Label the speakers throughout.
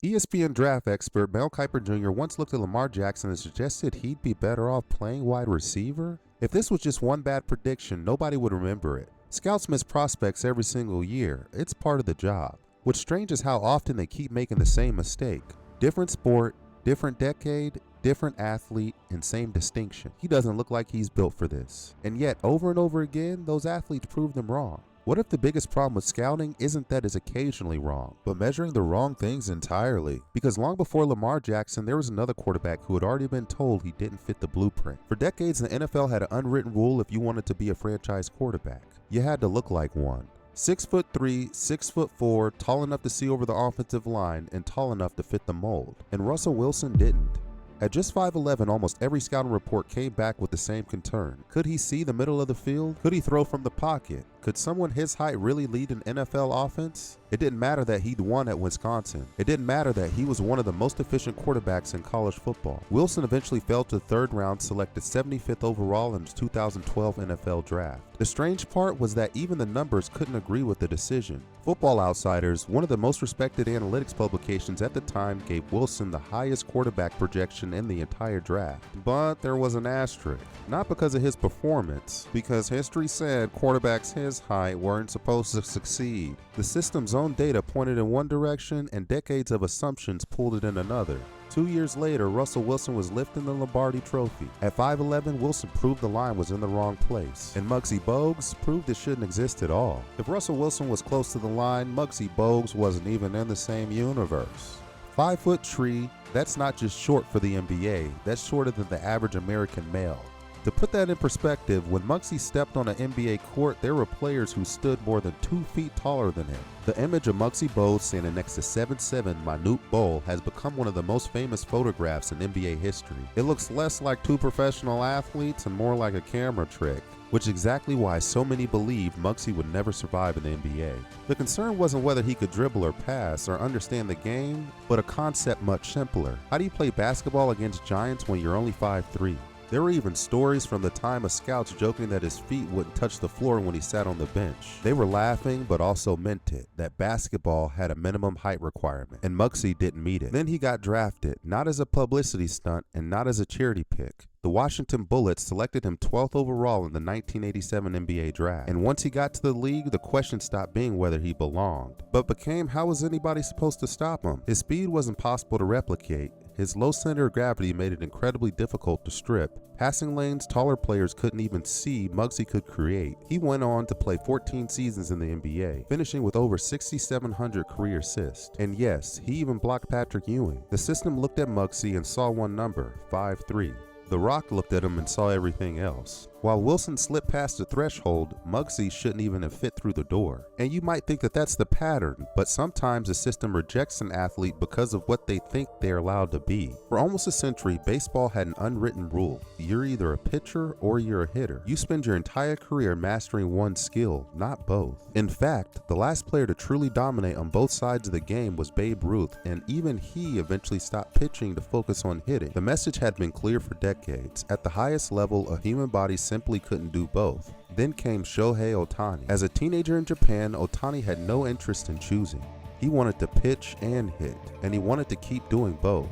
Speaker 1: ESPN draft expert Mel Kiper Jr. once looked at Lamar Jackson and suggested he'd be better off playing wide receiver. If this was just one bad prediction, nobody would remember it. Scouts miss prospects every single year. It's part of the job. What's strange is how often they keep making the same mistake. Different sport, different decade, different athlete, and same distinction. He doesn't look like he's built for this. And yet, over and over again, those athletes prove them wrong. What if the biggest problem with scouting isn't that it's occasionally wrong, but measuring the wrong things entirely? Because long before Lamar Jackson, there was another quarterback who had already been told he didn't fit the blueprint. For decades, the NFL had an unwritten rule: if you wanted to be a franchise quarterback, you had to look like one. 6'3", 6'4", tall enough to see over the offensive line and tall enough to fit the mold. And Russell Wilson didn't. At just 5'11", almost every scouting report came back with the same concern. Could he see the middle of the field? Could he throw from the pocket? Could someone his height really lead an NFL offense? It didn't matter that he'd won at Wisconsin. It didn't matter that he was one of the most efficient quarterbacks in college football. Wilson eventually fell to the third round, selected 75th overall in his 2012 NFL draft. The strange part was that even the numbers couldn't agree with the decision. Football Outsiders, one of the most respected analytics publications at the time, gave Wilson the highest quarterback projection in the entire draft. But there was an asterisk. Not because of his performance, because history said quarterbacks his height weren't supposed to succeed. The system's own data pointed in one direction and decades of assumptions pulled it in another. 2 years later, Russell Wilson was lifting the Lombardi Trophy. At 5'11", Wilson proved the line was in the wrong place, and Muggsy Bogues proved it shouldn't exist at all. If Russell Wilson was close to the line, Muggsy Bogues wasn't even in the same universe. 5-foot tree, that's not just short for the NBA, that's shorter than the average American male. To put that in perspective, when Muggsy stepped on an NBA court, there were players who stood more than 2 feet taller than him. The image of Muggsy Bogues standing next to 7'7" Manute Bol has become one of the most famous photographs in NBA history. It looks less like two professional athletes and more like a camera trick, which is exactly why so many believed Muggsy would never survive in the NBA. The concern wasn't whether he could dribble or pass or understand the game, but a concept much simpler. How do you play basketball against giants when you're only 5'3"? There were even stories from the time of scouts joking that his feet wouldn't touch the floor when he sat on the bench. They were laughing but also meant it, that basketball had a minimum height requirement, and Muggsy didn't meet it. Then he got drafted, not as a publicity stunt and not as a charity pick. The Washington Bullets selected him 12th overall in the 1987 NBA draft, and once he got to the league, the question stopped being whether he belonged, but became how was anybody supposed to stop him? His speed was impossible to replicate. His low center of gravity made it incredibly difficult to strip. Passing lanes taller players couldn't even see Muggsy could create. He went on to play 14 seasons in the NBA, finishing with over 6,700 career assists. And yes, he even blocked Patrick Ewing. The system looked at Muggsy and saw one number, 5'3". The Rock looked at him and saw everything else. While Wilson slipped past the threshold, Muggsy shouldn't even have fit through the door. And you might think that that's the pattern, but sometimes the system rejects an athlete because of what they think they're allowed to be. For almost a century, baseball had an unwritten rule. You're either a pitcher or you're a hitter. You spend your entire career mastering one skill, not both. In fact, the last player to truly dominate on both sides of the game was Babe Ruth, and even he eventually stopped pitching to focus on hitting. The message had been clear for decades. At the highest level, a human body simply couldn't do both. Then came Shohei Ohtani. As a teenager in Japan, Ohtani had no interest in choosing. He wanted to pitch and hit, and he wanted to keep doing both.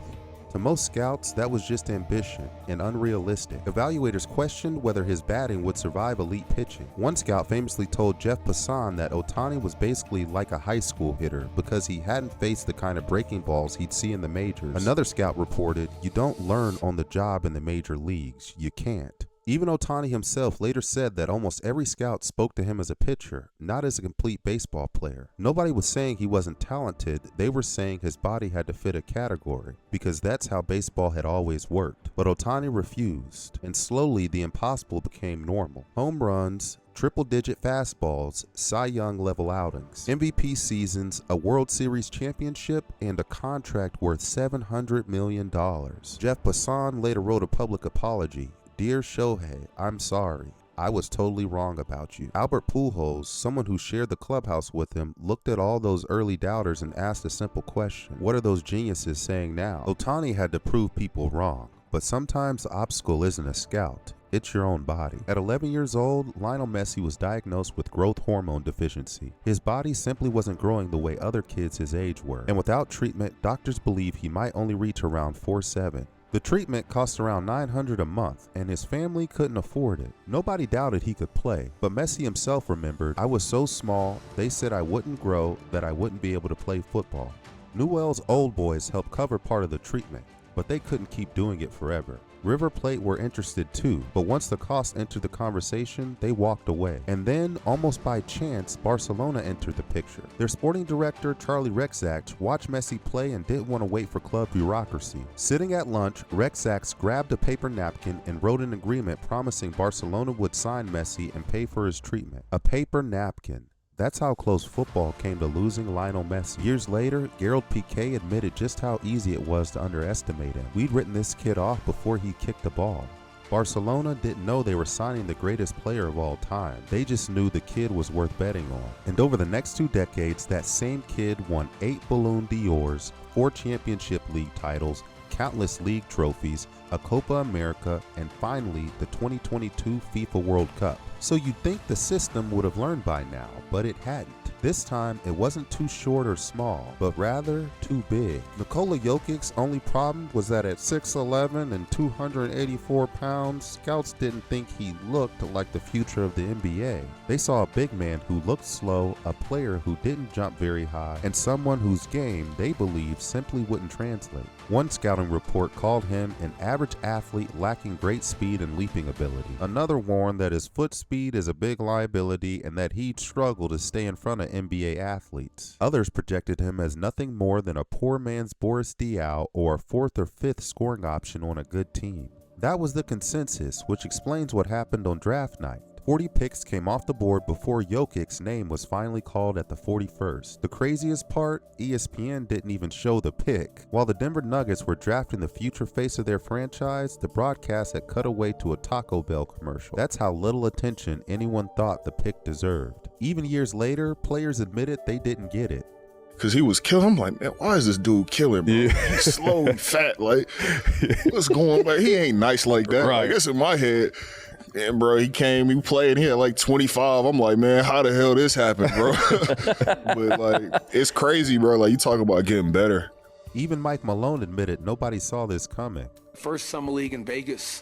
Speaker 1: To most scouts, that was just ambition and unrealistic. Evaluators questioned whether his batting would survive elite pitching. One scout famously told Jeff Passan that Ohtani was basically like a high school hitter because he hadn't faced the kind of breaking balls he'd see in the majors. Another scout reported, "You don't learn on the job in the major leagues. You can't." Even Ohtani himself later said that almost every scout spoke to him as a pitcher, not as a complete baseball player. Nobody was saying he wasn't talented, they were saying his body had to fit a category, because that's how baseball had always worked. But Ohtani refused, and slowly the impossible became normal. Home runs, triple-digit fastballs, Cy Young level outings, MVP seasons, a World Series championship, and a contract worth $700 million. Jeff Passan later wrote a public apology. "Dear Shohei, I'm sorry. I was totally wrong about you." Albert Pujols, someone who shared the clubhouse with him, looked at all those early doubters and asked a simple question. What are those geniuses saying now? Ohtani had to prove people wrong. But sometimes the obstacle isn't a scout, It's your own body. At 11 years old, Lionel Messi was diagnosed with growth hormone deficiency. His body simply wasn't growing the way other kids his age were, and without treatment, doctors believe he might only reach around 4'7". The treatment cost around $900 a month, and his family couldn't afford it. Nobody doubted he could play, but Messi himself remembered, "I was so small, they said I wouldn't grow, that I wouldn't be able to play football." Newell's Old Boys helped cover part of the treatment, but they couldn't keep doing it forever. River Plate were interested too, but once the cost entered the conversation, they walked away. And then, almost by chance, Barcelona entered the picture. Their sporting director, Charlie Rexach, watched Messi play and didn't want to wait for club bureaucracy. Sitting at lunch, Rexach grabbed a paper napkin and wrote an agreement promising Barcelona would sign Messi and pay for his treatment. A paper napkin. That's how close football came to losing Lionel Messi. Years later, Gerald Piqué admitted just how easy it was to underestimate him. "We'd written this kid off before he kicked the ball." Barcelona didn't know they were signing the greatest player of all time. They just knew the kid was worth betting on. And over the next 2 decades, that same kid won 8 Ballon d'Ors, 4 Championship League titles, countless league trophies, a Copa America, and finally the 2022 FIFA World Cup. So you'd think the system would have learned by now, but it hadn't. This time, it wasn't too short or small, but rather too big. Nikola Jokic's only problem was that at 6'11" and 284 pounds, scouts didn't think he looked like the future of the NBA. They saw a big man who looked slow, a player who didn't jump very high, and someone whose game, they believed, simply wouldn't translate. One scouting report called him an average athlete lacking great speed and leaping ability. Another warned that his foot speed is a big liability and that he'd struggle to stay in front of NBA athletes. Others projected him as nothing more than a poor man's Boris Diaw or a 4th or 5th scoring option on a good team. That was the consensus, which explains what happened on draft night. 40 picks came off the board before Jokic's name was finally called at the 41st. The craziest part, ESPN didn't even show the pick. While the Denver Nuggets were drafting the future face of their franchise, the broadcast had cut away to a Taco Bell commercial. That's how little attention anyone thought the pick deserved. Even years later, players admitted they didn't get it.
Speaker 2: Cause he was killing. I'm like, man, why is this dude killing, bro? Yeah. He's slow and fat. Like, what's going on? Like, he ain't nice like that.
Speaker 3: Right.
Speaker 2: I guess in my head, man, bro, he came, he played, he had like 25. I'm like, man, how the hell this happened, bro? But like, it's crazy, bro. Like, you talk about getting better.
Speaker 1: Even Mike Malone admitted nobody saw this coming.
Speaker 4: First summer league in Vegas,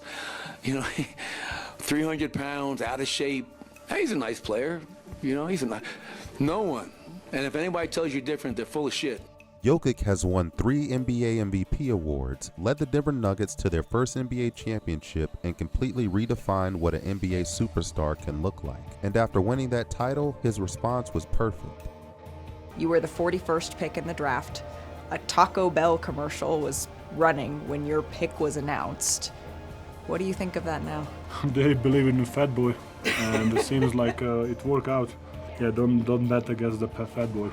Speaker 4: 300 pounds, out of shape. Hey, he's a nice player. No one. And if anybody tells you different, they're full of shit.
Speaker 1: Jokić has won 3 NBA MVP awards, led the Denver Nuggets to their first NBA championship, and completely redefined what an NBA superstar can look like. And after winning that title, his response was perfect.
Speaker 5: You were the 41st pick in the draft. A Taco Bell commercial was running when your pick was announced. What do you think of that now?
Speaker 6: They believe in the fat boy, and it seems like it worked out. Yeah, don't bet against the fat boy.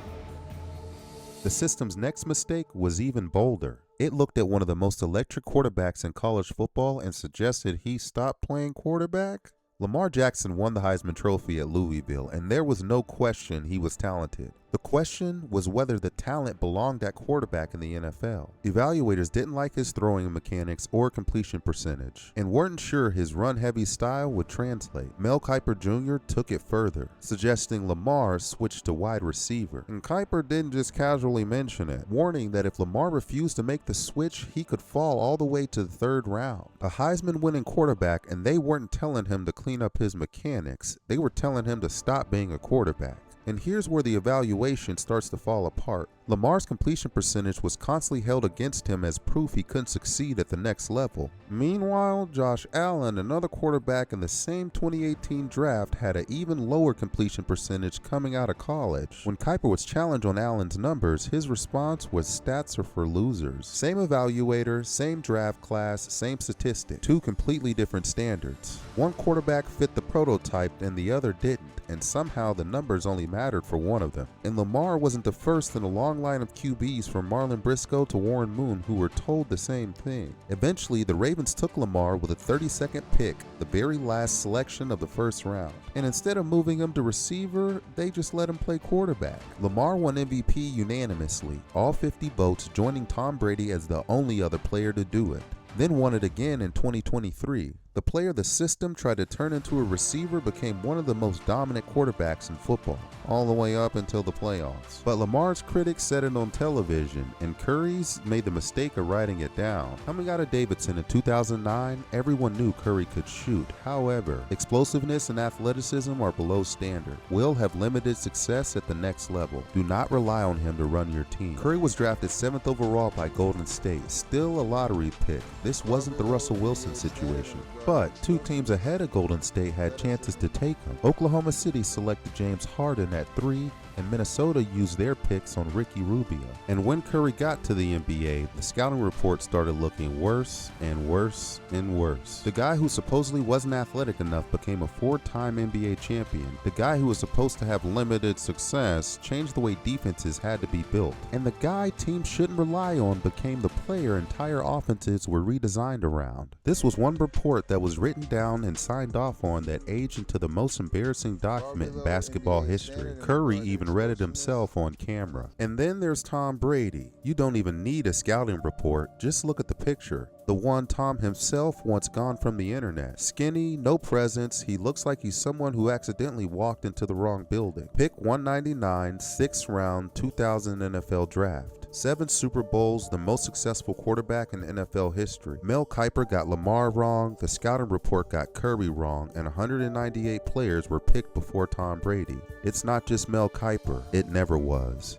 Speaker 1: The system's next mistake was even bolder. It looked at one of the most electric quarterbacks in college football and suggested he stop playing quarterback. Lamar Jackson won the Heisman Trophy at Louisville, and there was no question he was talented. The question was whether the talent belonged at quarterback in the NFL. Evaluators didn't like his throwing mechanics or completion percentage, and weren't sure his run-heavy style would translate. Mel Kiper Jr. took it further, suggesting Lamar switch to wide receiver. And Kiper didn't just casually mention it, warning that if Lamar refused to make the switch, he could fall all the way to the 3rd round. A Heisman-winning quarterback, and they weren't telling him to clean up his mechanics, they were telling him to stop being a quarterback. And here's where the evaluation starts to fall apart. Lamar's completion percentage was constantly held against him as proof he couldn't succeed at the next level. Meanwhile, Josh Allen, another quarterback in the same 2018 draft, had an even lower completion percentage coming out of college. When Kiper was challenged on Allen's numbers, his response was stats are for losers. Same evaluator, same draft class, same statistic. 2 completely different standards. One quarterback fit the prototype and the other didn't, and somehow the numbers only mattered for one of them. And Lamar wasn't the first in a long line of QBs from Marlon Briscoe to Warren Moon who were told the same thing. Eventually, the Ravens took Lamar with a 32nd pick, the very last selection of the 1st round. And instead of moving him to receiver, they just let him play quarterback. Lamar won MVP unanimously, all 50 votes, joining Tom Brady as the only other player to do it. Then won it again in 2023. The player the system tried to turn into a receiver became one of the most dominant quarterbacks in football, all the way up until the playoffs. But Lamar's critics said it on television, and Curry's made the mistake of writing it down. Coming out of Davidson in 2009, everyone knew Curry could shoot. However, explosiveness and athleticism are below standard. Will have limited success at the next level. Do not rely on him to run your team. Curry was drafted 7th overall by Golden State, still a lottery pick. This wasn't the Russell Wilson situation. But 2 teams ahead of Golden State had chances to take him. Oklahoma City selected James Harden at 3, and Minnesota used their picks on Ricky Rubio. And when Curry got to the NBA, the scouting report started looking worse and worse and worse. The guy who supposedly wasn't athletic enough became a 4-time NBA champion. The guy who was supposed to have limited success changed the way defenses had to be built. And the guy teams shouldn't rely on became the player entire offenses were redesigned around. This was one report that was written down and signed off on that aged into the most embarrassing document in basketball history. Curry even read it himself on camera. And then there's Tom Brady. You don't even need a scouting report, just look at the picture. The one Tom himself wants gone from the internet. Skinny, no presence, he looks like he's someone who accidentally walked into the wrong building. Pick 199, 6th round, 2000 NFL draft. 7 Super Bowls, the most successful quarterback in NFL history. Mel Kiper got Lamar wrong, the scouting report got Curry wrong, and 198 players were picked before Tom Brady. It's not just Mel Kiper, it never was.